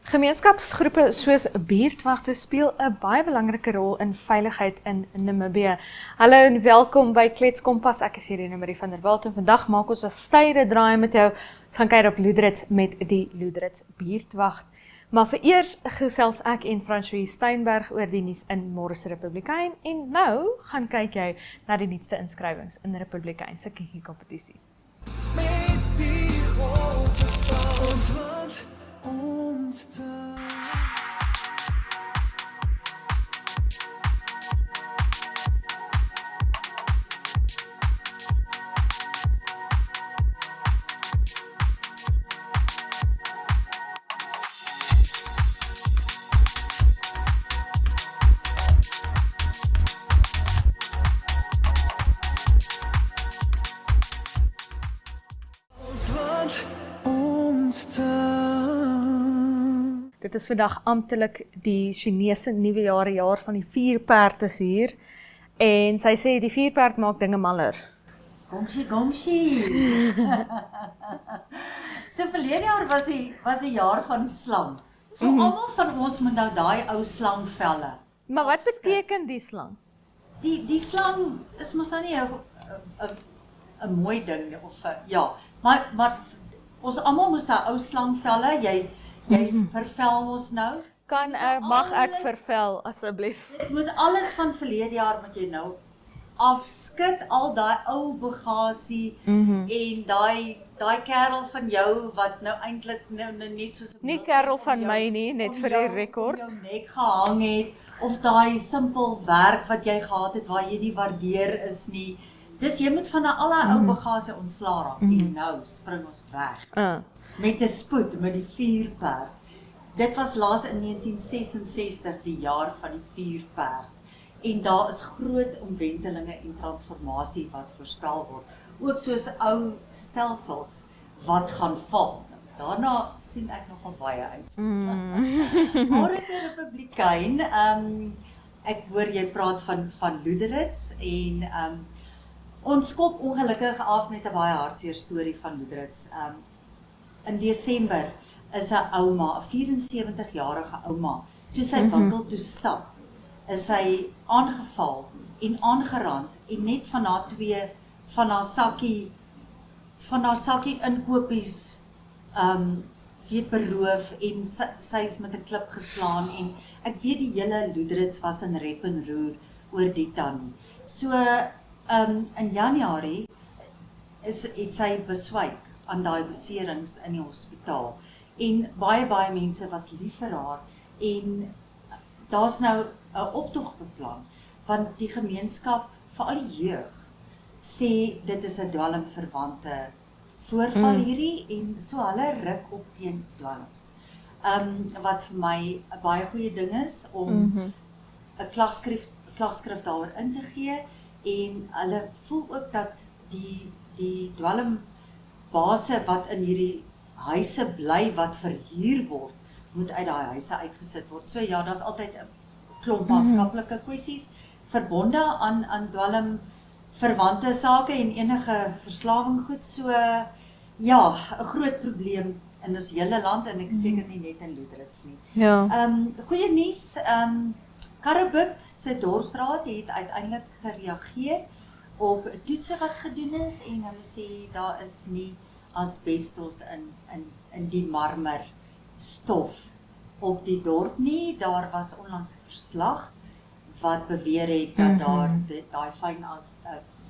Gemeenskapsgroepe soos buurtwagte speel 'n baie belangrike rol in veiligheid in Namibië. Hallo en welkom by Klets Kompas. Ek is hierdie Marie van der Walt en vandag maak ons 'n syde draai met jou. Ons gaan kyk op Loederitz met die Loederitz buurtwag. Maar vereers gesels ek en François Steinberg oor die nuus in Môre se Republikein en nou gaan kyk jy na die nuutste inskrywings in Republikein se kiekie kompetisie. Met die golwe van ons Dit is vandag amptelik die Chinese nuwe jaar van die vierperd is hier. En sy sê die vierperd maak dinge maller. Gongxi, gongxi. So verlede jaar was die jaar van die slang. So almal van ons moet nou daai ou slangvelle. Maar wat beteken die slang? Die slang is mos nou nie 'n mooi ding of ja, maar ons almal moes daai ou slangvelle, jy vervel ons nou. Mag ek vervel asseblief? Dit moet alles van verlede jaar moet jy nou afskit, al daai ou bagasie en daai kerel van jou wat nou eintlik nou net soos nie kerel van my nie, net vir die rekord. Jou nek gehang het of daai simpel werk wat jy gehad het waar jy nie waardeer is nie. Dis jy moet van al daai ou bagasie ontslaa raak en nou spring ons weg. Met 'n spoed, met die vierperd. Dit was laas in 1966 die jaar van die vierperd. En daar is groot omwentelinge en transformasie wat voorspel word. Ook soos ou stelsels wat gaan val. Daarna sien ek nogal baie uit. Môre is 'n Republikein. Ek hoor jy praat van Loederitz en ons skop ongelukkig af met 'n baie hartseer storie van Loederitz. In Desember is 'n ouma, 'n 74-jarige ouma, toe sy winkel toe stap, is sy aangeval en aangerand en net van haar sakkie inkopies beroof en sy is met 'n klip geslaan en ek weet die hele Loederitz was in rep en roer oor die tannie. So in Januarie het sy beswyk aan daai beserings in die hospitaal. En baie mense was lief vir haar en daar's nou 'n optog beplan want die gemeenskap, veral die jeug, sê dit is 'n dwelmverwante voorval hierdie en so hulle ruk op teen dwelms. Wat vir my 'n baie goeie ding is om 'n klagskrif daaroor in te gee en hulle voel ook dat die dwelmbase wat in hierdie huise bly wat verhuur word, moet uit daai huise uitgesit word. So ja, daar's altyd 'n klomp maatskaplike kwessies verbonde aan dwelmverwante sake en enige verslawing goed. So ja, 'n groot probleem in ons hele land en ek seker nie net in Loederitz nie. Ja. Goeie nuus, Karibib se dorpsraad het uiteindelik gereageer op toetse wat gedoen is en hulle sê daar is nie asbestos in die marmerstof op die dorp nie. Daar was onlangs 'n verslag wat beweer het dat daar daai fyn as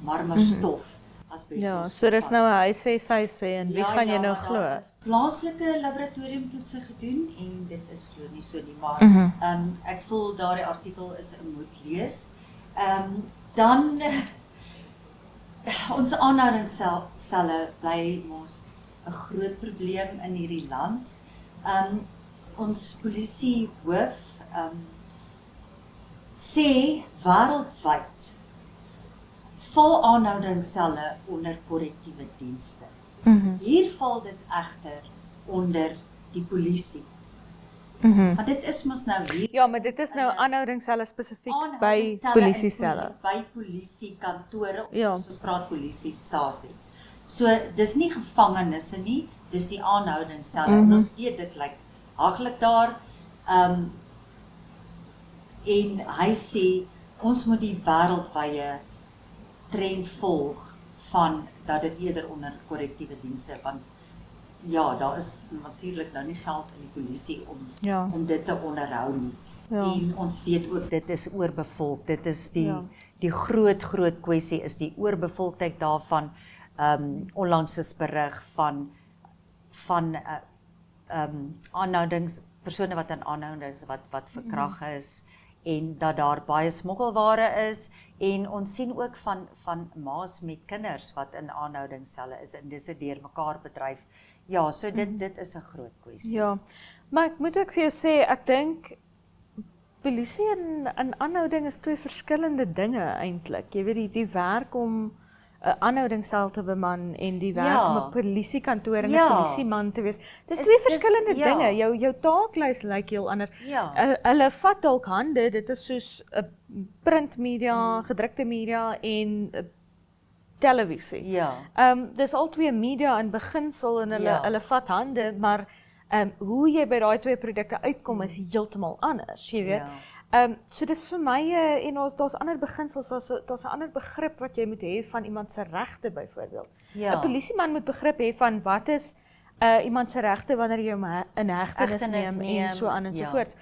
marmerstof asbestos. Ja, so dis nou 'n hy sê sy sê en wie gaan jy nou glo? Daar is plaaslike laboratoriumtoetse gedoen en dit is glo nie so nie, maar ek voel daardie artikel is 'n moet lees. Dan ons aanhoudingsselle bly mos 'n groot probleem in hierdie land. Ons polisiehoof sê wêreldwyd val aanhoudingsselle onder korrektiewe dienste. Hier val dit egter onder die polisie. Maar dit is mos nou hier. Ja, maar dit is nou aanhoudingsselle spesifiek by polisieselle. By polisiekantore of soos ons praat polisiestasies. So dis nie gevangenisse nie, dis die aanhoudingsselle. En ons weet dit lyk haglik daar. En hy sê ons moet die wêreldwye trend volg van dat dit eerder onder korrektiewe dienste, want ja, daar is natuurlik nou nie geld in die polisie om dit te onderhou nie. En ons weet ook dit is oorbevolk. Dit is die groot kwessie is die oorbevolktheid daarvan. Onlangs is berig van aanhoudings, persone wat in aanhoudings wat verkrag is, en dat daar baie smokkelware is, en ons sien ook van ma's met kinders wat in aanhoudingsselle is, en dis 'n deurmekaar bedryf. Ja, so dit is 'n groot kwessie. Ja, maar ek moet ook vir jou sê, ek dink polisie en aanhouding is twee verskillende dinge eintlik. Jy weet die werk om 'n aanhoudingssel te beman en die werk om 'n polisiekantoor en 'n polisieman te wees. Dis twee verskillende dinge. Jou taaklys lyk heel ander. Hulle vat dalk hande, dit is soos 'n printmedia, gedrukte media en televisie. Dis al twee media in beginsel en hulle vat hande, maar hoe jy by daai twee produkte uitkom is heeltemal anders, jy weet. So dis vir my, en daar's ander beginsels, daar's 'n ander begrip wat jy moet hê van iemand se regte byvoorbeeld. 'n Polisieman moet begrip hê van wat is iemand se regte wanneer jy hom in hegtenis neem en so aan en so voort.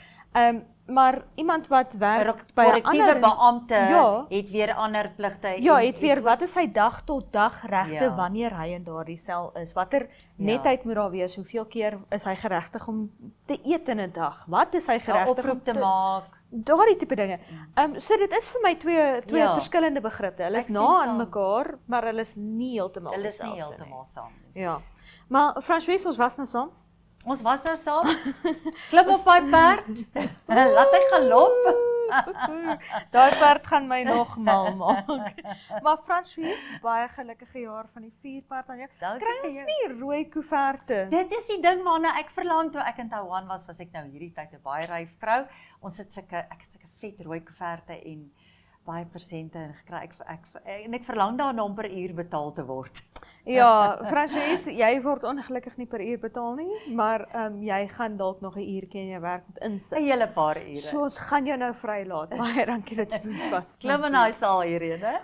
Maar iemand wat werk by 'n korrektiewe beampte het weer ander pligte. Het weer wat is sy dag tot dag regte wanneer hy in daardie sel is? Watter netheid moet daar wees? Hoeveel keer is hy geregtig om te eet in 'n dag? Wat is hy geregtig om te maak? Daardie tipe dinge. So dit is vir my twee verskillende begrippe. Hulle is aan mekaar, maar hulle is nie heeltemal dieselfde nie. Hulle is nie heeltemal saam nie. Ja. Maar François, ons was nou saam. Ons was nou saam. Klim op daai perd. Laat hy galop. Daai perd gaan my nog mal maak. Maar François, baie gelukkige jaar van die vuurperd aan jou. Kry ons nie rooi koeverte? Dit is die ding waarna ek verlang toe ek in Taiwan was ek nou hierdie tyd 'n baie ryf vrou. Ons het ek het sulke vet rooi koeverte en baie persente gekry. Ek verlang daarna om per uur betaal te word. Ja, François, jy word ongelukkig nie per uur betaal nie, maar jy gaan dalk nog 'n uurtjie in jou werk moet insit. 'n hele paar ure. So ons gaan jou nou vrylaat. Baie dankie dat jy ons was. Klim in daai saal hierheen, hè?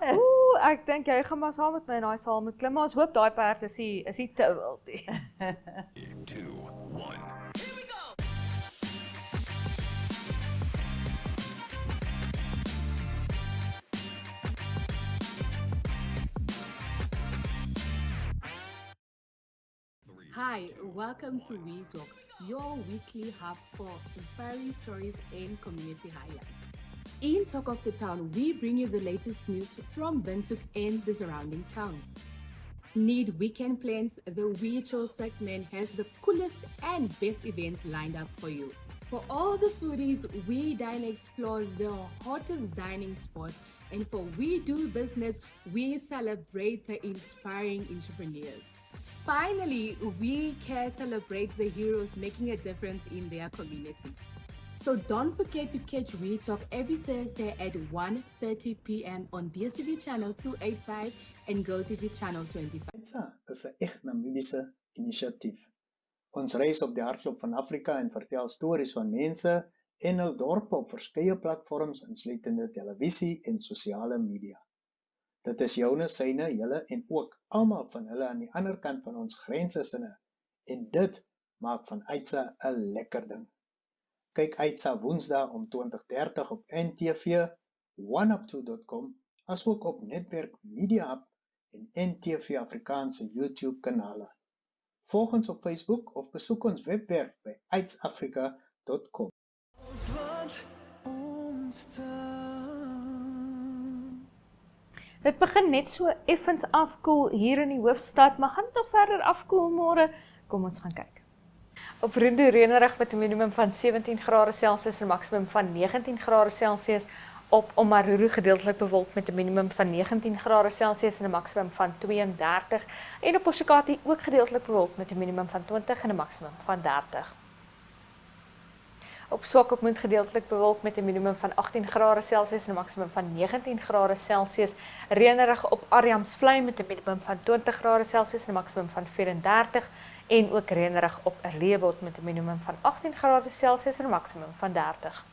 Ek dink jy gaan maar saam met my in daai saal moet klim, maar ons hoop daai perd is nie te wild nie. 2, 1. Hi, welcome to We Talk, your weekly hub for inspiring stories and community highlights. In Talk of the Town, we bring you the latest news from Windhoek and the surrounding towns. Need weekend plans? The We Chill segment has the coolest and best events lined up for you. For all the foodies, We Dine explores the hottest dining spots, and for We Do Business, we celebrate the inspiring entrepreneurs. Finally, We Care celebrates the heroes making a difference in their communities. So don't forget to catch We Talk every Thursday at 1:30 p.m. on DSTV channel 285 and GoTV channel 25. Aitsa is 'n echt Namibiese inisiatief. Ons reis op die hartklop van Afrika en vertel stories van mense en hul dorpe op verskeie platforms insluitende televisie en sosiale media. Dit is joune, syne, julle en ook almal van hulle aan die ander kant van ons grense sinne. En dit maak van Aitsa 'n lekker ding. Kyk Aitsa Woensdae om 20:30 op NTV, oneup2.com, asook op Netwerk Media Hub en NTV Afrikaanse YouTube kanale. Volg ons op Facebook of besoek ons webwerf by aitsafrika.com. Dit begin net so effens afkoel hier in die hoofstad, maar gaan dit nog verder afkoel môre? Kom ons gaan kyk. Op Rondo reënerig met 'n minimum van 17 grade Celsius en 'n maksimum van 19 grade Celsius. Op Omaruru gedeeltelik bewolk met 'n minimum van 19 grade Celsius en 'n maksimum van 32. En op Posikati ook gedeeltelik bewolk met 'n minimum van 20 en 'n maksimum van 30. Op swak op moet gedeeltelik bewolk met 'n minimum van 18 grade Celsius en 'n maksimum van 19 grade Celsius. Reënerig op Arnhamsvlei met 'n minimum van 20 grade Celsius en 'n maksimum van 34 en ook reënerig op Rehbold met 'n minimum van 18 grade Celsius en 'n maksimum van 30.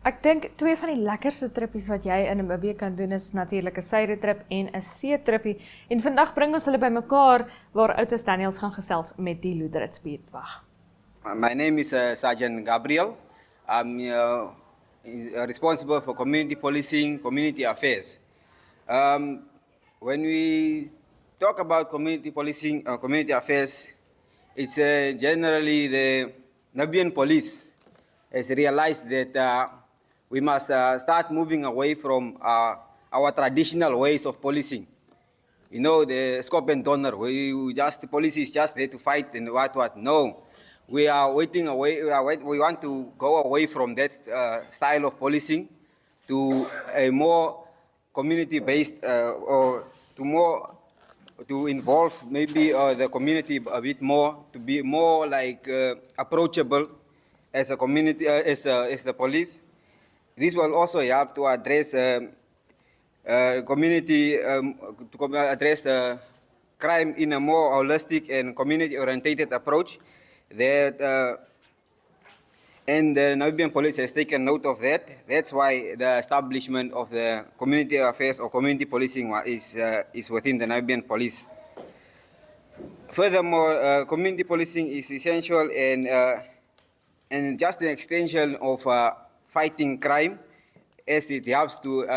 Ek dink twee van die lekkerste trippies wat jy in Namibië kan doen is natuurlik 'n sydetrip en 'n see-trippie. En vandag bring ons hulle bymekaar waar Oudus Daniels gaan gesels met die Loederitz buurtwag. My name is Sergeant Gabriel. I'm responsible for community policing, community affairs. When we talk about community policing, community affairs, it's generally the Namibian police has realized that we must start moving away from our traditional ways of policing. You know, the scope and donor, the police is just there to fight and what. No, we are waiting away. We want to go away from that style of policing to a more community-based or to involve maybe the community a bit more, to be more like approachable as a community, as the police. This will also help to address community, to address crime in a more holistic and community-oriented approach. And the Namibian police has taken note of that. That's why the establishment of the community affairs or community policing is within the Namibian police. Furthermore, community policing is essential and just an extension of fighting crime, as it helps to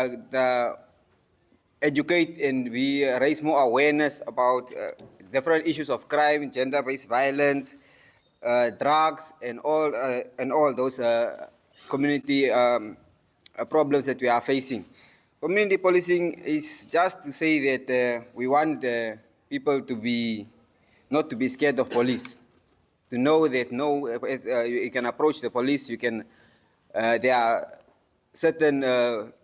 educate and we raise more awareness about different issues of crime, gender-based violence, drugs, and all those community problems that we are facing. Community policing is just to say that we want people not to be scared of police, to know that you can approach the police, you can. There are certain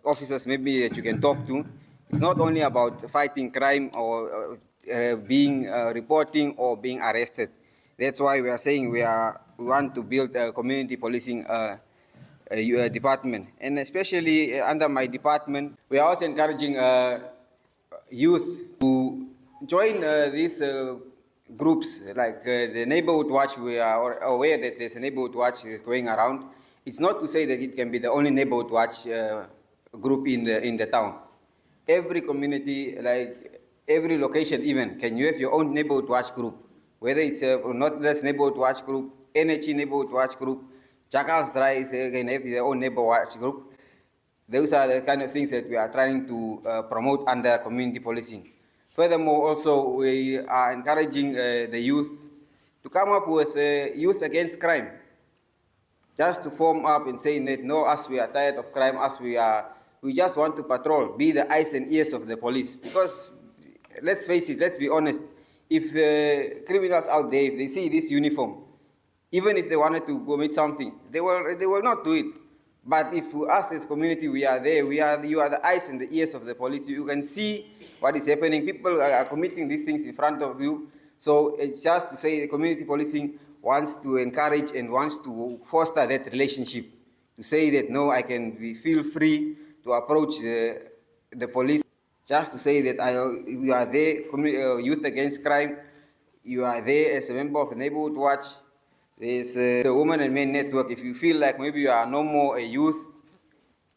officers maybe that you can talk to. It's not only about fighting crime or being reporting or being arrested. That's why we are saying we want to build a community policing department. And especially under my department, we are also encouraging youth to join these groups, like the Neighborhood Watch. We are aware that there's a Neighborhood Watch that is going around. It's not to say that it can be the only Neighborhood Watch group in the town. Every community, like every location even, can you have your own Neighborhood Watch group? Whether it's a Northwest Neighborhood Watch group, NHE Neighborhood Watch group, Jackals Dry can have their own Neighborhood Watch group. Those are the kind of things that we are trying to promote under community policing. Furthermore, also we are encouraging the youth to come up with Youth Against Crime. Just to form up and say that no, us we are tired of crime, we just want to patrol, be the eyes and ears of the police. Because let's face it, let's be honest, if criminals out there, if they see this uniform, even if they wanted to commit something, they will not do it. But if us as community, we are there, you are the eyes and the ears of the police. You can see what is happening. People are committing these things in front of you. So it's just to say the community policing wants to encourage and wants to foster that relationship. To say that no, feel free to approach the police. Just to say that you are there, Youth Against Crime, you are there as a member of the Neighborhood Watch. There's the Women and Men Network. If you feel like maybe you are no more a youth,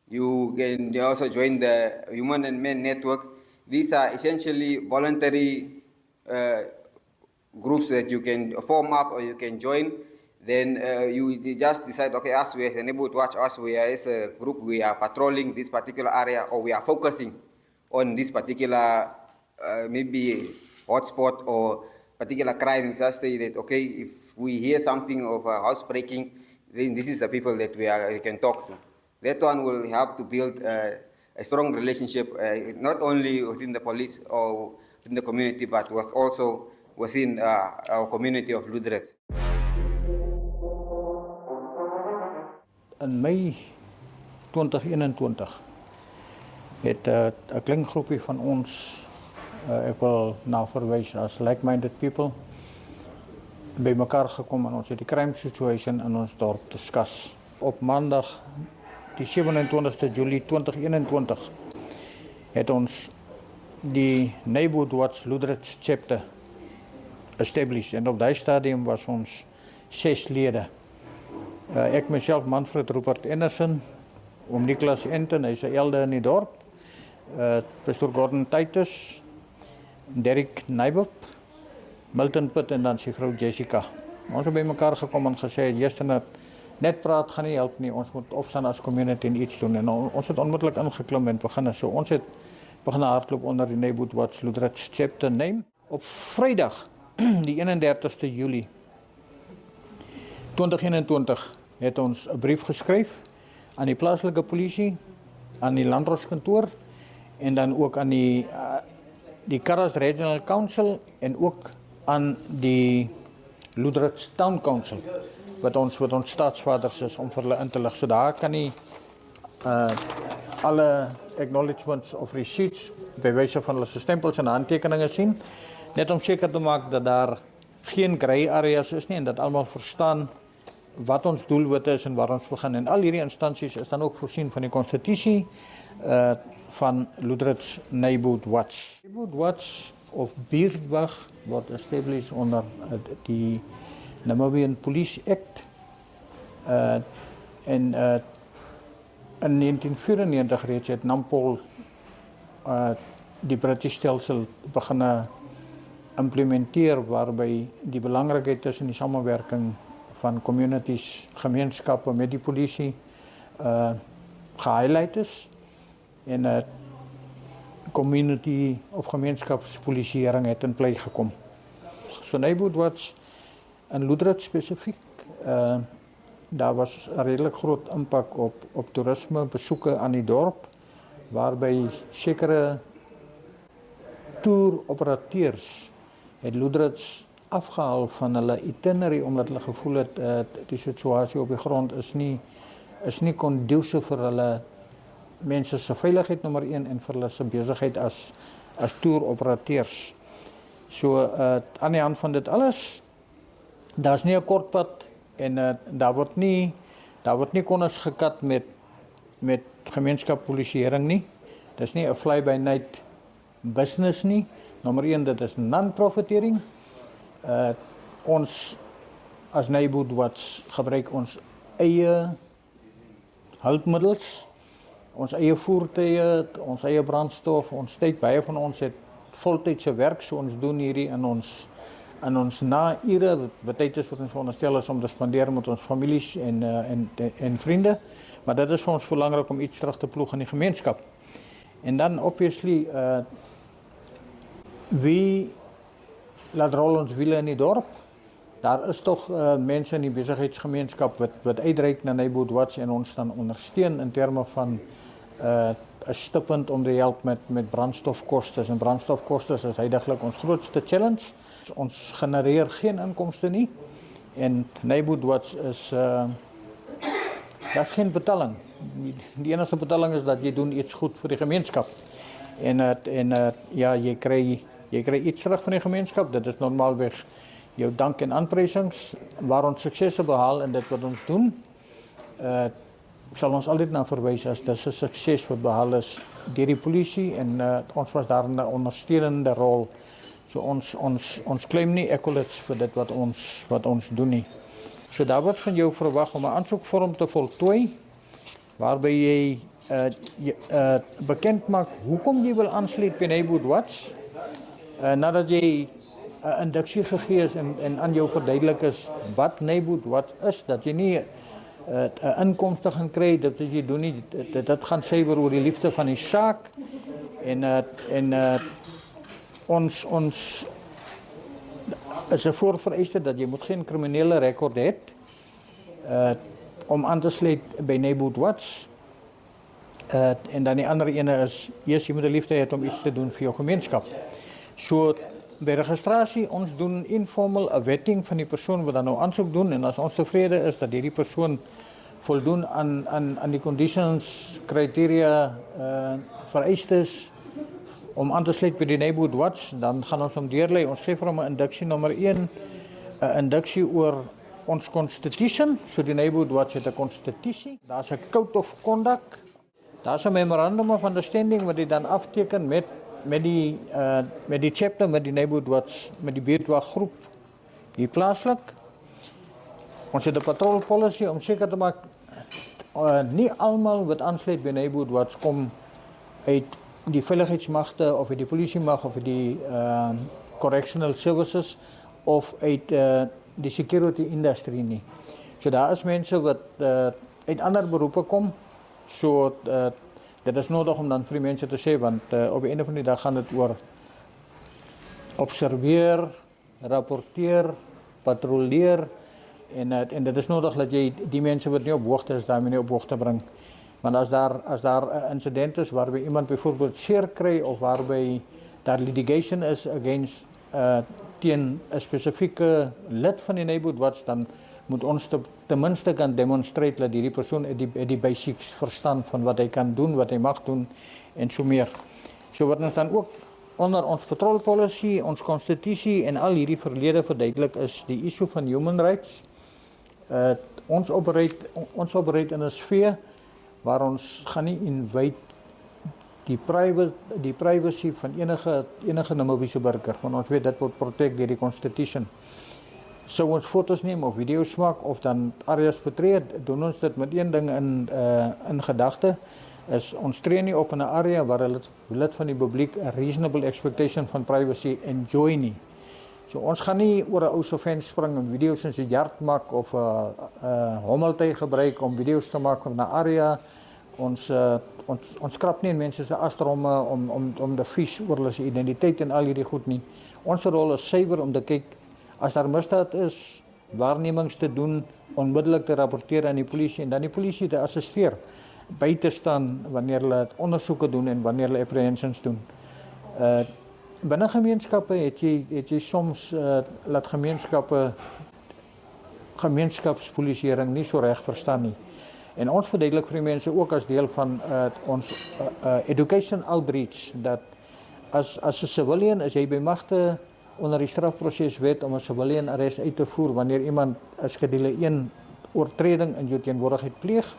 you can also join the Women and Men Network. These are essentially voluntary groups that you can form up or you can join. Then you just decide, okay, us we as a Neighborhood Watch, us we are as a group, we are patrolling this particular area or we are focusing on this particular maybe hotspot or particular crime. Just say that, okay, if we hear something of housebreaking, then this is the people that we can talk to. That one will help to build a strong relationship, not only within the police or in the community, but also within our community of Loederitz. In Mei 2021 het 'n klein groepie van ons ek wil na verwys as like-minded people bymekaar gekom en ons het die crime situation in ons dorp discuss. Op maandag die 27 Julie 2021 het ons die Neighborhood Watch Luderitz chapter established en op daai stadium was ons 6 lede. Ek myself Manfred Rupert Anderson, oom Nicholas Enten, hy's 'n elde in die dorp, Pastor Gordon Titus, Derek Nybop, Milton Pitt en dan sy vrou Jessica. Ons het by mekaar gekom en gesê, net praat gaan nie help nie, ons moet opstaan as community en iets doen. En ons het onmiddellik ingeklim en begin. So ons het begin hardloop onder die Neighborhood Watch Luderitz chapter name. Op Vrydag, die 31ste Julie 2021 het ons 'n brief geskryf aan die plaaslike polisie, aan die landroskantoor en dan ook aan die Karas Regional Council en ook aan die Luderitz Town Council wat ons staatsvaders is om vir hulle in te lig. So daar kan nie alle acknowledgements of receipts by wyse van hulle stempels en handtekeninge sien, net om seker te maak dat daar geen grey areas is nie en dat almal verstaan wat ons doelwitte is en waar ons begin. En al hierdie instansies is dan ook voorsien van die konstitusie van Luderitz Neighborhood Watch. Neighborhood Watch of Buurtwag word established onder die Namibian Police Act en in 1994 reeds het Nampol die British stelsel begin implementeer waarby die belangrikheid tussen die samewerking van communities, gemeenskappe met die polisie gehighlight is en community of gemeenskapspolisieering het in plek gekom. So Neighborhood Watch in Luderitz spesifiek, daar was 'n redelik groot impak op toerisme, besoeke aan die dorp, waarby sekere toeroperateurs het Luderitz afgehaal van hulle itinerary omdat hulle gevoel het die situasie op die grond is nie conducive vir hulle mense se veiligheid nommer 1 en vir hulle se besigheid as toeroperateurs. So aan die hand van dit alles, daar's nie 'n kort pad en daar word nie konnes gekat met gemeenskapspolisieering nie. Dis nie 'n fly by night business nie. Nommer 1, dit is non-profiteering. Ons as Neighborhood Watch gebruik ons eie hulpmiddels, ons eie voertuie, ons eie brandstof, ons tyd, baie van ons het voltydse werk, so ons doen hierdie in ons na-ure, wat tyd is wat ons veronderstel is om te spandeer met ons families en vriende, maar dit is vir ons belangrik om iets terug te ploeg in die gemeenskap. En dan obviously, wie laat rol ons wiele in die dorp? Daar is toch mense in die besigheidsgemeenskap wat uitreik na Neighborhood Watch en ons dan ondersteun in terme van 'n stipend om te help met brandstofkostes. En brandstofkostes is heidaglik ons grootste challenge. Ons genereer geen inkomste nie en Neighborhood Watch is daar's geen betaling. Die enigste betaling is dat jy doen iets goed vir die gemeenskap. Ja, jy kry iets terug van die gemeenskap. Dit is normaalweg jou dank en aanprysings waar ons suksesse behaal in dit wat ons doen. Sal ons altyd na verwys as dis 'n sukses wat behaal is deur die polisie en ons was daar 'n ondersteunende rol. So ons claim nie accolades vir dit wat ons doen nie. So daar word van jou verwag om 'n aansoekvorm te voltooi waarby jy bekend maak hoekom jy wil aansluit by Neighborhood Watch. Nadat jy 'n induksie gegee is en aan jou verduidelik is wat Neighborhood Watch is, dat jy nie 'n inkomste gaan kry, dit wat jy doen nie, dit gaan suiwer oor die liefde van die saak en ons is 'n voorvereiste dat jy moet geen kriminele rekord hê om aan te sluit by Neighborhood Watch. En dan die ander ene is, jy moet 'n liefde hê om iets te doen vir jou gemeenskap. So by registrasie, ons doen informeel 'n wetting van die persoon wat dan nou aansoek doen en as ons tevrede is dat hierdie persoon voldoen aan die conditions, criteria, vereistes om aan te sluit by die Neighborhood Watch, dan gaan ons hom deurlei. Ons gee vir hom 'n induksie nommer 1 'n induksie oor ons constitution, so die Neighbourhood Watch het 'n konstitusie. Daar's 'n code of conduct. Daar's 'n memorandum of understanding wat dit dan afteken met die chapter met die Neighbourhood Watch, met die buurtwaggroep hier plaaslik. Ons het 'n patrol policy om seker te maak nie almal wat aansluit by Neighbourhood Watch kom uit die veiligheidsmagte of uit die polisiemag of uit die correctional services of uit die security industry nie. So daar is mense wat uit ander beroepe kom, so dit is nodig om dan vir die mense te sê, want op die einde van die dag gaan dit oor observeer, rapporteer, patrolleer, en dit is nodig dat jy die mense wat nie op hoogte is, daarmee nie op hoogte bring. Want as daar 'n incident is waarby iemand byvoorbeeld seer kry of waarby daar litigation is against teen 'n spesifieke lid van die Neighbourhood Watch, dan moet ons ten minste kan demonstrate dat hierdie persoon het die basics verstaan van wat hy kan doen, wat hy mag doen en so meer. So wat ons dan ook onder ons patrol policy, ons konstitusie en al hierdie verlede verduidelik is die issue van human rights. Ons operate in 'n sfeer waar ons gaan nie invade die privacy van enige Namibiese burger, want ons weet dit word protect deur die constitution. Sou ons foto's neem of video's maak of dan areas betree, doen ons dit met een ding in gedagte, is ons tree nie op in 'n area waar 'n lid van die publiek 'n reasonable expectation van privacy enjoy nie. So ons gaan nie oor 'n ou se venster spring en video's in sy yard maak of 'n hommeltuig gebruik om video's te maak van 'n area. Ons skrap nie in mense se astromme om die vies oor hulle se identiteit en al hierdie goed nie. Ons rol is suiwer om te kyk as daar misdaad is, waarnemings te doen, onmiddellik te rapporteer aan die polisie en dan die polisie te assisteer, by te staan wanneer hulle ondersoeke doen en wanneer hulle apprehensions doen. Binne gemeenskappe het jy soms laat gemeenskapspolisieering nie so reg verstaan nie. En ons verduidelik vir die mense ook as deel van ons education outreach, dat as 'n civilian is jy by magte onder die strafproseswet om 'n civilian arrest uit te voer wanneer iemand 'n skedule 1 oortreding in jou teenwoordigheid pleeg.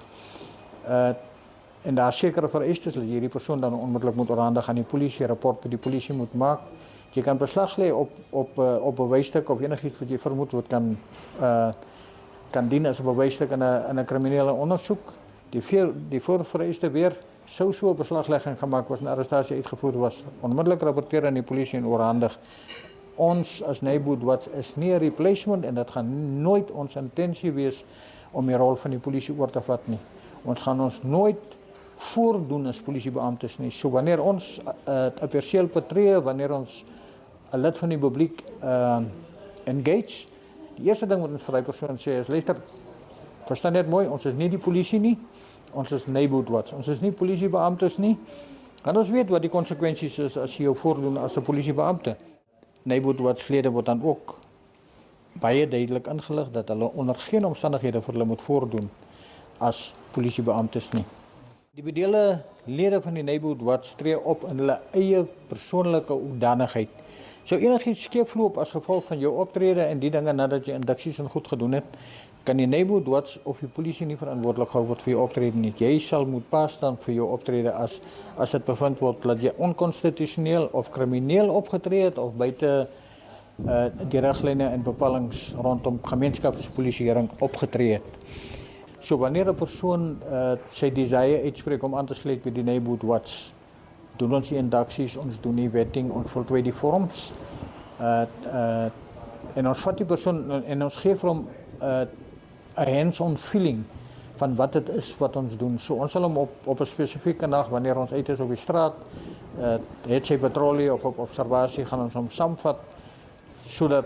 En daar sekere vereistes dat jy hierdie persoon dan onmiddellik moet oorhandig aan die polisie, rapport by die polisie moet maak. Jy kan beslag lê op bewysstuk of enigiets wat jy vermoed wat kan dien as 'n bewysstuk in 'n kriminele ondersoek. Die voorvereiste weer sou so 'n beslaglegging gemaak was en arrestasie uitgevoer was, onmiddellik rapporteer aan die polisie en oorhandig. Ons as Neighbourhood Watch is nie 'n replacement en dit gaan nooit ons intensie wees om die rol van die polisie oor te vat nie. Ons gaan ons nooit voordoen as polisiebeamptes nie. So wanneer ons 'n perseel patree, wanneer ons 'n lid van die publiek engage, die eerste ding wat ons vir daai persoon sê is, luister, verstaan net mooi, ons is nie die polisie nie, ons is Neighbourhood Watch. Ons is nie polisiebeamptes nie. En ons weet wat die konsekwensies is as jy jou voordoen as 'n polisiebeampte. Neighbourhood Watch lede word dan ook baie duidelik ingelig dat hulle onder geen omstandighede vir hulle moet voordoen as polisiebeamptes nie. Individuele lede van die Neighbourhood Watch tree op in hulle eie persoonlike hoedanigheid. So enigiets skeefloop as gevolg van jou optrede en die dinge nadat jy induksies en goed gedoen het, kan die Neighbourhood Watch of die polisie nie verantwoordelik gehou word vir jou optrede nie. Jy sal moet pas staan vir jou optrede as dit bevind word dat jy onkonstitusioneel of krimineel opgetree het of buite die riglyne en bepalings rondom gemeenskapspolisieering opgetree het. So wanneer 'n persoon sy desire uitspreek om aan te sluit by die Neighbourhood Watch, doen ons die induksies, ons doen die wetting, ons voltooi die vorms, en ons vat die persoon en ons gee vir hom 'n hands-on feeling van wat dit is wat ons doen. So ons sal hom op 'n spesifieke nag, wanneer ons uit is op die straat, het sy patrollie of op observasie, gaan ons hom saamvat, sodat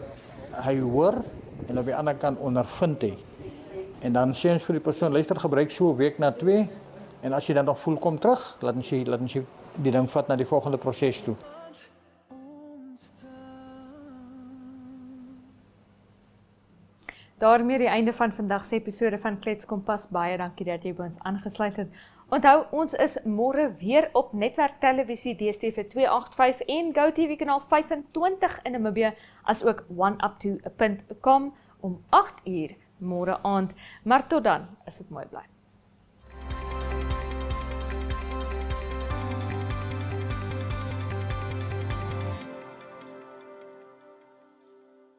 hy hoor en op die ander kant ondervind hy. En dan sê ons vir die persoon, luister, gebruik so 'n week na 2, en as jy dan nog voel, kom terug, laat ons die ding vat na die volgende proses toe. daarmee die einde van vandag se episode van Klets Kompas. Baie dankie dat jy by ons aangesluit het. Onthou, ons is môre weer op Netwerk Televisie DStv 285 en GoTV kanaal 25 in Namibië, as ook oneupto.com om 8 uur môre aand. Maar tot dan, is dit mooi bly.